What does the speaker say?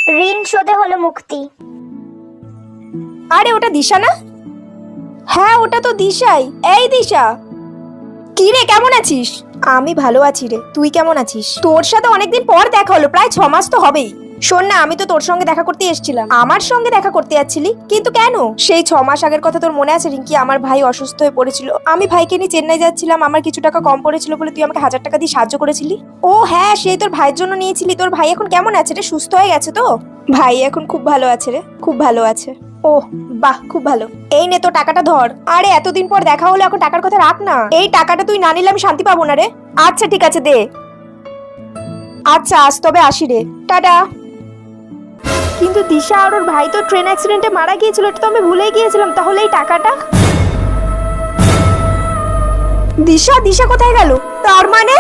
ঋণ শোধে হলো মুক্তি। আরে ওটা দিশা না? হ্যাঁ ওটা তো দিশাই। এই দিশা, কি রে কেমন আছিস? আমি ভালো আছি রে, তুই কেমন আছিস? তোর সাথে অনেকদিন পর দেখা হলো, প্রায় 6 মাস তো হবেই। শোন না, আমি তো তোর সঙ্গে দেখা করতে এসেছিলাম। আমার সঙ্গে দেখা করতে যাচ্ছিলি? কিন্তু কেন? সেই 6 মাস আগের কথা তোর মনে আছে রিঙ্কি? আমার ভাই অসুস্থ হয়ে পড়েছিল, আমি ভাইকে নিয়ে চেন্নাই যাচ্ছিলাম, আমার কিছু টাকা কম পড়েছিল বলে তুই আমাকে 1000 টাকা দিয়ে সাহায্য করেছিলি। ও হ্যাঁ, সেই তোর ভাইয়ের জন্য নিয়েছিলি। তোর ভাই এখন কেমন আছে রে? সুস্থ হয়ে গেছে তো? ভাই এখন খুব ভালো আছে রে, খুব ভালো আছে। ওহ বাহ, খুব ভালো। এই নে তো টাকাটা ধর। আরে এতদিন পর দেখা হলো, এখন টাকার কথা রাখ না। এই টাকাটা তুই না নিলে আমি শান্তি পাবো না রে। আচ্ছা ঠিক আছে, দে। আচ্ছা আজ তবে আসি রে, টাটা। কিন্তু দিশা আর ওর ভাই তো ট্রেন অ্যাক্সিডেন্টে মারা গিয়েছিল, এটা তো আমি ভুলেই গিয়েছিলাম। তাহলে এই টাকাটা দিশা কোথায় গেল? তার মানে